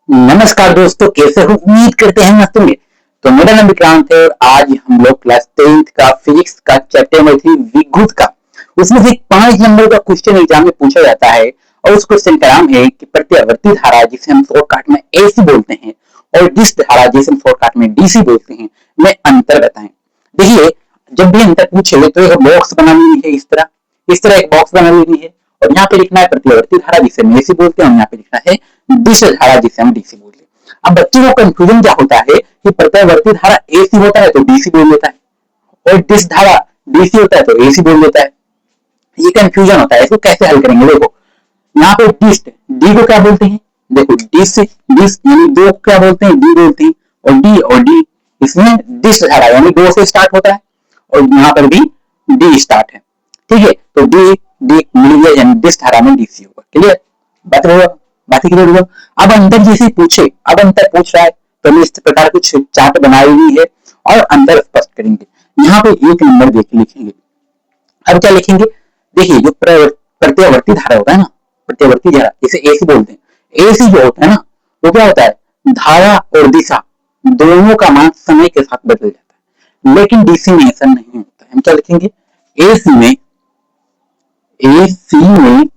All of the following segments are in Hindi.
नमस्कार दोस्तों, कैसे हो? उम्मीद करते हैं मस्त होंगे। तो मेरा नाम विक्रांत है और आज हम लोग क्लास 10th का फिजिक्स का चैप्टर नंबर 3 विद्युत का उसमें से 5 नंबर का क्वेश्चन एग्जाम में पूछा जाता है। और उस क्वेश्चन का नाम है कि प्रत्यावर्ती धारा जिसे हम शॉर्टकट में एसी बोलते हैं और डिश धारा जिसे हम शॉर्टकट में डीसी बोलते हैं, में अंतर बताएं। देखिए, जब भी अंतर पूछे तो एक बॉक्स बना लेनी है। इस तरह एक बॉक्स बना लेनी है और यहाँ पे लिखना है प्रत्यावर्ती धारा जिसे हम एसी बोलते हैं और यहाँ पे लिखना है डिश धारा जिसे हम डीसी बोलते हैं। अब बच्चों को कंफ्यूजन क्या होता है कि प्रत्यावर्ती धारा एसी होता है तो डीसी बोल देता है और डिश धारा डीसी होता है तो एसी बोल देता है। ये कंफ्यूजन होता है। इसको कैसे हल करेंगे? देखो, यहाँ पे डिश, डी को क्या बोलते हैं? देखो, डिश डिश यानी दो को क्या बोलते हैं? डी बोलते हैं। और डी इसमें डिश धारा यानी दो से स्टार्ट होता है और यहाँ पर भी डी स्टार्ट है। ठीक है, तो डी डी मिल गया यानी डिश धारा में डीसी होगा। क्लियर? बातें क्लियर हुआ। अब अंतर जैसे पूछे, अब अंतर पूछ रहा है तो हम इस प्रकार कुछ चार्ट बनाई हुई है और अंतर स्पष्ट करेंगे। यहाँ पे एक नंबर देख लिखेंगे। अब क्या लिखेंगे? देखिए, जो प्रत्यावर्ती धारा होता है ना, प्रत्यावर्ती धारा इसे एसी बोलते हैं। एसी जो होता है ना, वो क्या होता है? धारा और दिशा दोनों का मान समय के साथ बदल जाता है, लेकिन डीसी में ऐसा नहीं होता है। हम क्या लिखेंगे? एसी में एसी में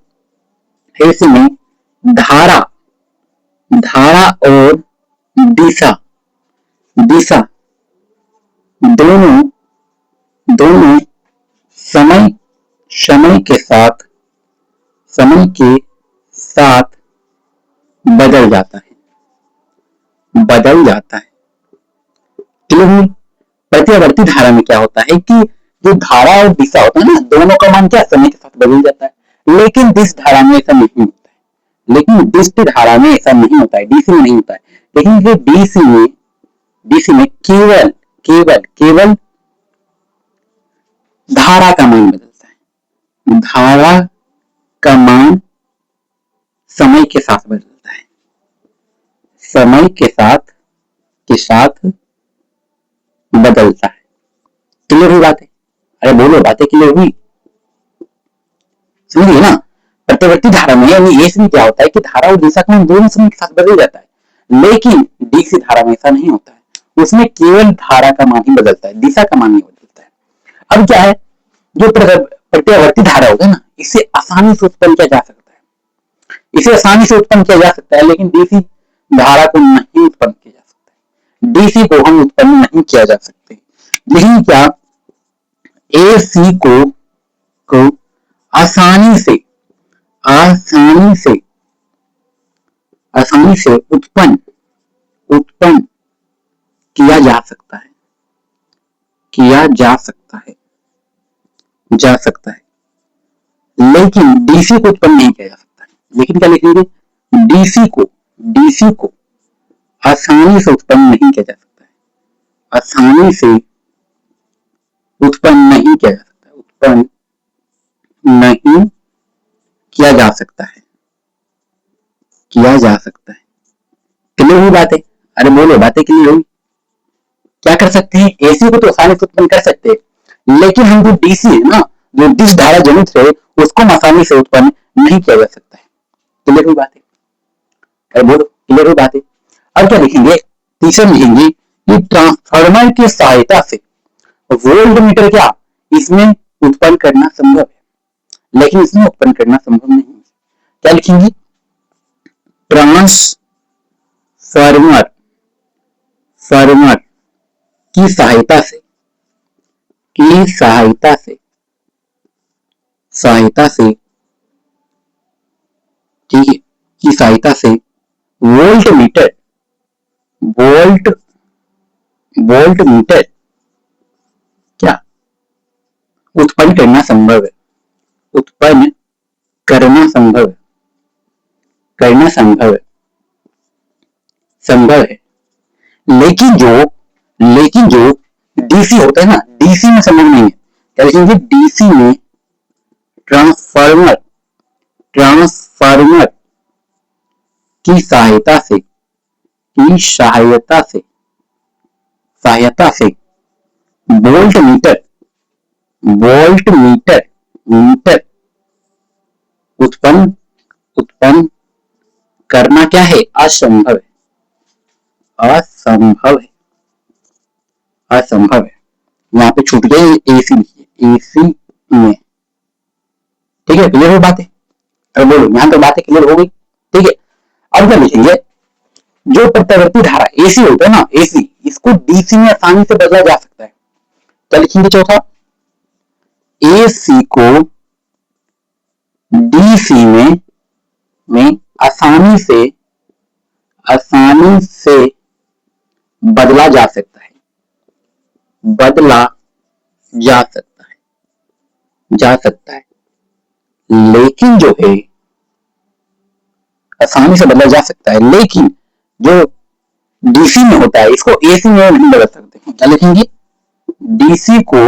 एसी में धारा धारा और दिशा दिशा दोनों दोनों समय समय के साथ बदल जाता है। क्यों? प्रत्यावर्ती धारा में क्या होता है कि जो धारा और दिशा होता है ना, दोनों का मान क्या समय के साथ बदल जाता है, लेकिन डिश धारा में ऐसा नहीं होता है। लेकिन डिश धारा में ऐसा नहीं होता है, डीसी में नहीं होता है। लेकिन ये डीसी में केवल केवल केवल धारा का मान बदलता है। धारा का मान समय के साथ बदलता है। समय के साथ बदलता है। क्लियर हुई बातें? अरे बोलो, बातें क्लियर हुई? समझिए ना। प्रत्यावर्ती धारा में यानी एसी में क्या होता है कि धारा और दिशा का मान दोनों समय के साथ बदल जाता है, लेकिन डीसी धारा में ऐसा नहीं होता है। उसमें केवल धारा का मान ही बदलता है, दिशा का मान नहीं बदलता है। अब क्या है, जो प्रत्यावर्ती धारा होगा ना, इसे आसानी से उत्पन्न किया जा सकता है, लेकिन डीसी धारा को नहीं उत्पन्न किया जा सकता है। डीसी को हम उत्पन्न नहीं किया जा सकते। यही क्या, एसी को आसानी से उत्पन्न किया जा सकता है, लेकिन डीसी को उत्पन्न नहीं किया जा सकता है। लेकिन क्या लिखेंगे? डीसी को आसानी से उत्पन्न नहीं किया जा सकता है। आसानी से उत्पन्न नहीं किया जा सकता है। उत्पन्न नहीं किया जा सकता है। क्लियर हुई बातें? अरे बोलो, बातें क्लियर हुई? क्या कर सकते हैं? एसी को तो आसानी से उत्पन्न कर सकते हैं, लेकिन हम जो डीसी है ना, जो डिश धारा जनित है, उसको आसानी से उत्पन्न नहीं किया जा सकता है। क्लियर हुई बातें? अरे बोलो, क्लियर हुई बातें? अब क्या लिखेंगे? तीसरा लिखेंगे कि ट्रांसफार्मर की सहायता से वोल्ट मीटर क्या इसमें उत्पन्न करना संभव है, लेकिन इसमें उत्पन्न करना संभव नहीं है। क्या लिखेंगे? ट्रांसफार्मर की सहायता से ठीक है, की सहायता से वोल्ट मीटर क्या उत्पन्न करना संभव है। संभव है। लेकिन जो डीसी होता है ना, डीसी में संभव नहीं है। क्या लिखेंगे? डीसी में ट्रांसफार्मर की सहायता से वोल्ट मीटर उत्पन्न करना क्या है? असंभव है। असंभव है, असंभव है। यहाँ पे छूट गया एसी लिखिए, एसी में। ठीक है, क्लियर हो बात है? अरे बोलो, यहाँ तो बातें क्लियर हो गई। ठीक है, अब क्या लिखेंगे, जो प्रत्यावर्ती धारा एसी होता है ना, एसी, इसको डीसी में आसानी से बदला जा सकता है। क्या लिखेंगे चौथा, एसी को डीसी में आसानी से बदला जा सकता है, बदला जा सकता है। लेकिन जो है, आसानी से बदला जा सकता है, लेकिन जो डीसी में होता है इसको एसी में नहीं बदल सकते। क्या लिखेंगे, डीसी को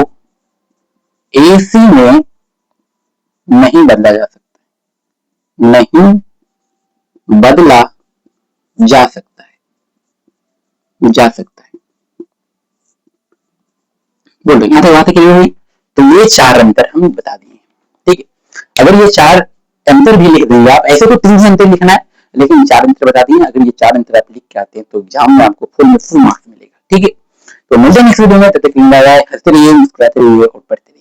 एसी में नहीं बदला जा सकता, नहीं बदला जा सकता है, बोलो यहाँ तक बातें क्लियर हुई? तो ये चार अंतर हम बता दिए। ठीक है, अगर ये चार अंतर भी लिख देंगे आप, ऐसे तो 3 अंतर लिखना है, लेकिन 4 अंतर बता दिए। अगर ये 4 अंतर आप लिख के आते हैं तो एग्जाम में आपको फुल मार्क्स मिलेगा। ठीक है, तो मिलते हैं नेक्स्ट वीडियो में, तब तक हंसते रहिए, मुस्कुराते रहिए और पढ़ते रहिए।